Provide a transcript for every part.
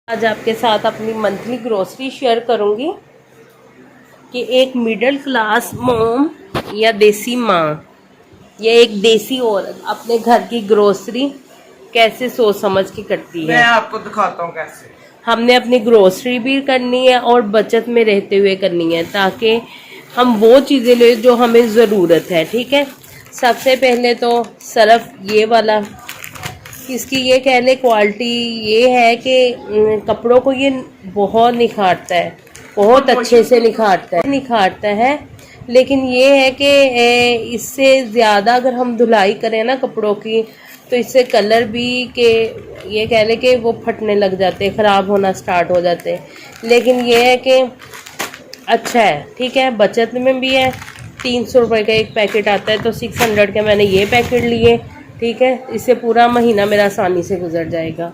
आज आपके साथ अपनी मंथली ग्रोसरी शेयर करूंगी कि एक मिडिल क्लास मॉम या देसी माँ या एक देसी औरत अपने घर की ग्रोसरी कैसे सोच समझ के करती है। मैं आपको दिखाता हूँ कैसे। हमने अपनी ग्रोसरी भी करनी है और बचत में रहते हुए करनी है ताकि हम वो चीज़ें ले जो हमें ज़रूरत है। ठीक है, सबसे पहले तो सर्फ ये वाला, इसकी ये कह ले क्वालिटी ये है कि कपड़ों को ये बहुत निखारता है, बहुत अच्छे से निखारता है। लेकिन ये है कि इससे ज़्यादा अगर हम धुलाई करें ना कपड़ों की तो इससे कलर भी के ये कह ले कि वो फटने लग जाते हैं, ख़राब होना स्टार्ट हो जाते हैं। लेकिन ये है कि अच्छा है, ठीक है, बचत में भी है। 300 रुपये का एक पैकेट आता है तो 600 के मैंने ये पैकेट लिए। ठीक है, इससे पूरा महीना मेरा आसानी से गुजर जाएगा।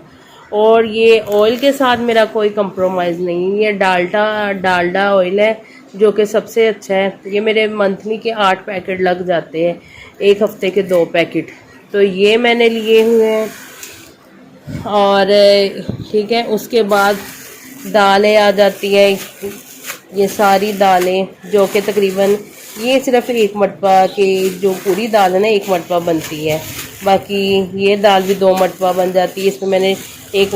और ये ऑयल के साथ मेरा कोई कंप्रोमाइज़ नहीं, ये डालडा ऑयल है जो कि सबसे अच्छा है। ये मेरे मंथली के 8 पैकेट लग जाते हैं, एक हफ्ते के 2 पैकेट, तो ये मैंने लिए हुए हैं। और ठीक है, उसके बाद दालें आ जाती है, ये सारी दालें जो कि तकरीबन ये सिर्फ एक मरतबा की जो पूरी दाल है ना, एक मरतबा बनती है। बाकी ये दाल भी 2 मरतबा बन जाती है। इसमें मैंने एक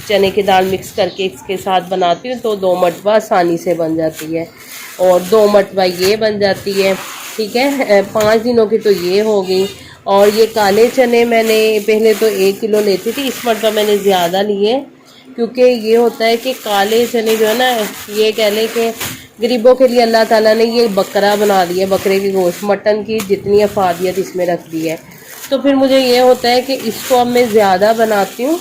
चने की दाल मिक्स करके इसके साथ बनाती हूँ तो 2 मरतबा आसानी से बन जाती है और 2 मरतबा ये बन जाती है। ठीक है, 5 दिनों की तो ये हो गई। और ये काले चने मैंने पहले तो 1 किलो लेती थी, इस मरतबा मैंने ज़्यादा लिए क्योंकि ये होता है कि काले चने जो है ना, ये कह लें कि गरीबों के लिए अल्लाह ताला ने ये बकरा बना दिया, बकरे की गोश्त, मटन की जितनी अफादियत इसमें रख दी है। तो फिर मुझे ये होता है कि इसको अब मैं ज़्यादा बनाती हूँ।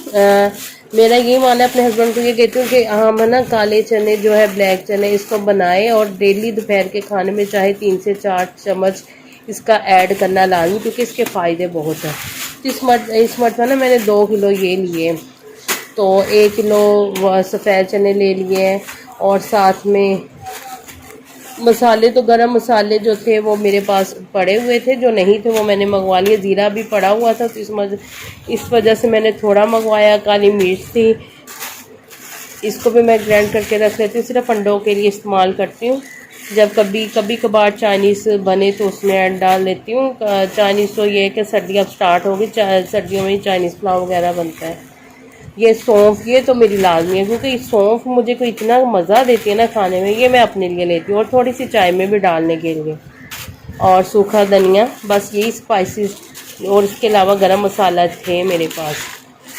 मेरा ये मानना है, अपने हस्बैंड को ये कहती हूँ कि हम ना काले चने जो है, ब्लैक चने, इसको बनाएं और डेली दोपहर के खाने में चाहे 3 से 4 चम्मच इसका ऐड करना लाजमी, क्योंकि इसके फ़ायदे बहुत हैं। इस मरतबा ना मैंने 2 किलो ये लिए, तो 1 किलो सफ़ेद चने ले लिए हैं। और साथ में मसाले, तो गरम मसाले जो थे वो मेरे पास पड़े हुए थे, जो नहीं थे वो मैंने मंगवा लिए। ज़ीरा भी पड़ा हुआ था तो इस वजह से मैंने थोड़ा मंगवाया। काली मिर्च थी, इसको भी मैं ग्राइंड करके रख लेती हूँ, सिर्फ अंडों के लिए इस्तेमाल करती हूँ। जब कभी कभार चाइनीज़ बने तो उसमें ऐड डाल लेती हूँ। चाइनीज़ तो ये है कि सर्दियाँ अब स्टार्ट होगी, सर्दियों में ही चाइनीज़ पुलाव वगैरह बनता है। ये सौंफ, ये तो मेरी लाजमी है क्योंकि सौंफ मुझे को इतना मज़ा देती है ना खाने में, ये मैं अपने लिए लेती हूँ और थोड़ी सी चाय में भी डालने के लिए। और सूखा धनिया, बस यही स्पाइसेस, और इसके अलावा गरम मसाला थे मेरे पास।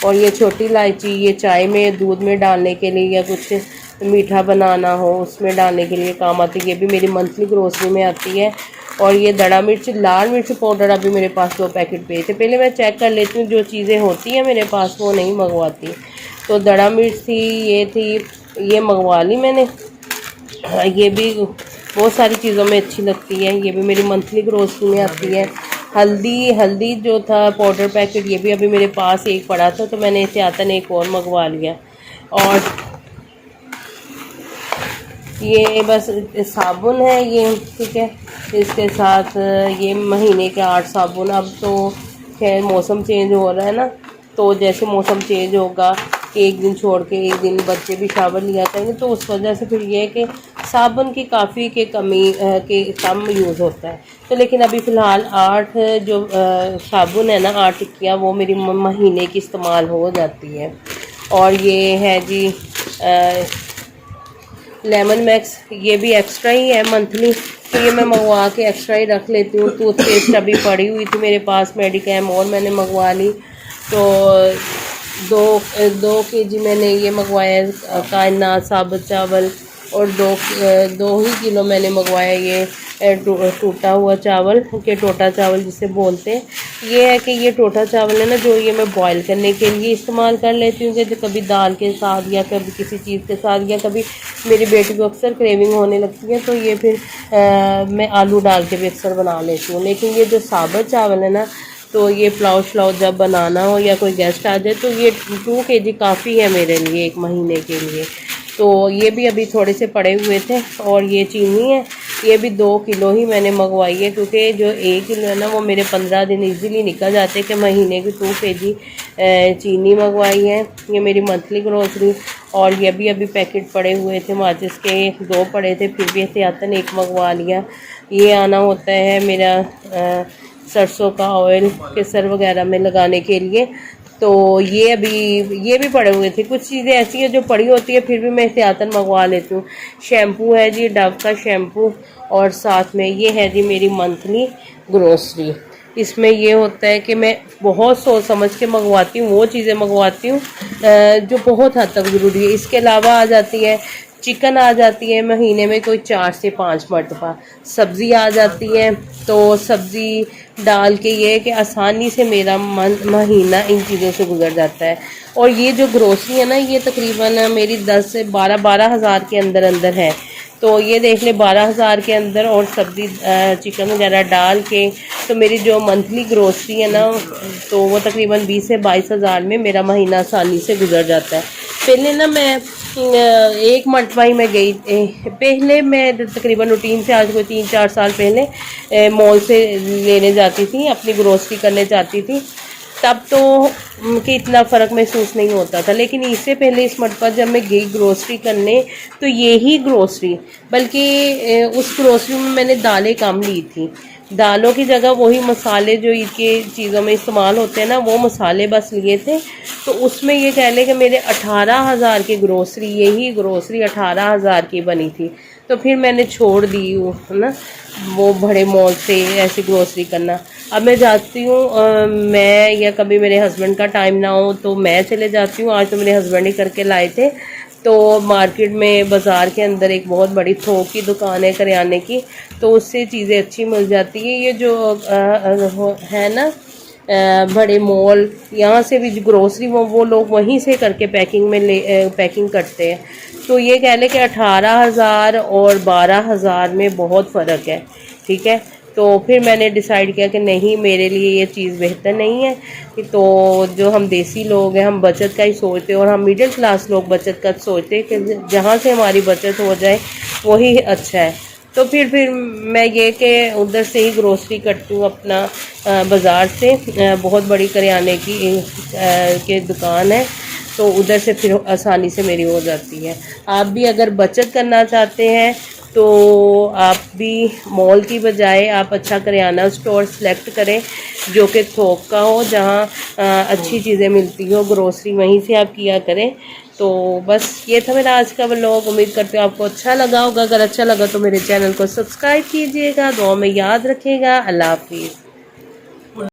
और ये छोटी इलायची, ये चाय में दूध में डालने के लिए या कुछ मीठा बनाना हो उसमें डालने के लिए काम आती है, ये भी मेरी मंथली ग्रोसरी में आती है। और ये दड़ा मिर्च, लाल मिर्च पाउडर अभी मेरे पास 2 पैकेट पे थे। पहले मैं चेक कर लेती हूँ, जो चीज़ें होती हैं मेरे पास वो नहीं मंगवाती। तो दड़ा मिर्च थी, ये थी, ये मंगवा ली मैंने। ये भी बहुत सारी चीज़ों में अच्छी लगती है, ये भी मेरी मंथली ग्रोसरी में आती है। हल्दी जो था पाउडर पैकेट, ये भी अभी मेरे पास एक पड़ा था तो मैंने एहतियातन एक और मंगवा लिया। और ये बस साबुन है ये, ठीक है, इसके साथ ये महीने के 8 साबुन। अब तो खैर मौसम चेंज हो रहा है ना, तो जैसे मौसम चेंज होगा, एक दिन छोड़ के एक दिन बच्चे भी शावर लिया करेंगे, तो उस वजह से फिर ये है कि साबुन की काफ़ी के कम यूज़ होता है। तो लेकिन अभी फ़िलहाल 8 जो साबुन है ना, 8 टिक्कियाँ, वो मेरी महीने की इस्तेमाल हो जाती है। और ये है जी लेमन मैक्स, ये भी एक्स्ट्रा ही है मंथली, तो ये मैं मंगवा के एक्स्ट्रा ही रख लेती हूँ। टूथपेस्ट अभी पड़ी हुई थी मेरे पास मेडिकैम, और मैंने मंगवा ली। तो 2 केजी मैंने ये मंगवाया कायनात साबुत चावल, और 2 ही किलो मैंने मंगवाया ये टूटा हुआ चावल, के टोटा चावल जिसे बोलते हैं। ये है कि ये टोटा चावल है ना, जो ये मैं बॉईल करने के लिए इस्तेमाल कर लेती हूँ, कि कभी दाल के साथ या कभी किसी चीज़ के साथ, या कभी मेरी बेटी को अक्सर क्रेविंग होने लगती है तो ये फिर मैं आलू डाल के भी अक्सर बना लेती हूँ। लेकिन ये जो साबुत चावल है ना, तो ये पुलाव शलाव जब बनाना हो या कोई गेस्ट आ जाए तो ये 2 केजी काफ़ी है मेरे लिए 1 महीने के लिए। तो ये भी अभी थोड़े से पड़े हुए थे। और ये चीनी है, ये भी 2 किलो ही मैंने मंगवाई है, क्योंकि जो 1 किलो है ना वो मेरे 15 दिन इजीली निकल जाते हैं, कि महीने की 2 केजी चीनी मंगवाई है, ये मेरी मंथली ग्रोसरी। और ये भी अभी पैकेट पड़े हुए थे माचिस के, 2 पड़े थे, फिर भी एहतियातन 1 मंगवा लिया। ये आना होता है मेरा सरसों का ऑयल केसर वगैरह में लगाने के लिए। तो ये भी पड़े हुए थे। कुछ चीज़ें ऐसी हैं जो पड़ी होती है, फिर भी मैं एहतियातन मंगवा लेती हूँ। शैम्पू है जी, डव का शैम्पू, और साथ में ये है जी मेरी मंथली ग्रोसरी। इसमें ये होता है कि मैं बहुत सोच समझ के मंगवाती हूँ, वो चीज़ें मंगवाती हूँ जो बहुत हद तक ज़रूरी है। इसके अलावा आ जाती है चिकन, आ जाती है महीने में कोई 4 से 5 मरतबा। सब्ज़ी आ जाती है, तो सब्ज़ी डाल के ये कि आसानी से मेरा महीना इन चीज़ों से गुजर जाता है। और ये जो ग्रोसरी है ना, ये तकरीबन मेरी 10 से 12 हज़ार के अंदर अंदर है। तो ये देख ले 12,000 के अंदर, और सब्ज़ी चिकन वगैरह डाल के तो मेरी जो मंथली ग्रोसरी है ना, तो वो तकरीबन 20 से 22,000 में मेरा महीना आसानी से गुजर जाता है। पहले ना मैं एक मरतबा ही मैं गई, पहले मैं तकरीबन रूटीन से आज कोई 3-4 साल पहले मॉल से लेने जाती थी, अपनी ग्रोसरी करने जाती थी। तब तो कि इतना फ़र्क महसूस नहीं होता था, लेकिन इससे पहले इस मरतबा जब मैं गई ग्रोसरी करने, तो यही ग्रोसरी, बल्कि उस ग्रोसरी में मैंने दालें कम ली थी। दालों की जगह वही मसाले जो इनके चीज़ों में इस्तेमाल होते हैं ना, वो मसाले बस लिए थे। तो उसमें ये कह लें कि मेरे 18,000 की ग्रोसरी, यही ग्रोसरी 18,000 की बनी थी। तो फिर मैंने छोड़ दी है ना वो बड़े मॉल से ऐसी ग्रोसरी करना। अब मैं जाती हूँ, मैं या कभी मेरे हस्बैंड का टाइम ना हो तो मैं चले जाती हूँ। आज तो मेरे हस्बैंड ही करके लाए थे। तो मार्केट में बाज़ार के अंदर एक बहुत बड़ी थोक की दुकान है करियाने की, तो उससे चीज़ें अच्छी मिल जाती है। ये जो है ना बड़े मॉल, यहाँ से भी ग्रोसरी वो लोग वहीं से करके पैकिंग में पैकिंग करते हैं। तो ये कह लें कि 18,000 और 12,000 में बहुत फ़र्क है, ठीक है। तो फिर मैंने डिसाइड किया कि नहीं, मेरे लिए ये चीज़ बेहतर नहीं है। तो जो हम देसी लोग हैं, हम बचत का ही सोचते हैं, और हम मिडिल क्लास लोग बचत का सोचते हैं कि जहाँ से हमारी बचत हो जाए वही अच्छा है। तो फिर मैं ये कि उधर से ही ग्रोसरी करती हूँ अपना, बाज़ार से, बहुत बड़ी करियाने की दुकान है, तो उधर से फिर आसानी से मेरी हो जाती है। आप भी अगर बचत करना चाहते हैं तो आप भी मॉल की बजाय आप अच्छा करियाना स्टोर सेलेक्ट करें जो कि थोक का हो, जहाँ अच्छी चीज़ें मिलती हो, ग्रोसरी वहीं से आप किया करें। तो बस ये था मेरा आज का व्लॉग। उम्मीद करती हूँ आपको अच्छा लगा होगा। अगर अच्छा लगा तो मेरे चैनल को सब्सक्राइब कीजिएगा, दुआ में याद रखिएगा। अल्लाह हाफिज़।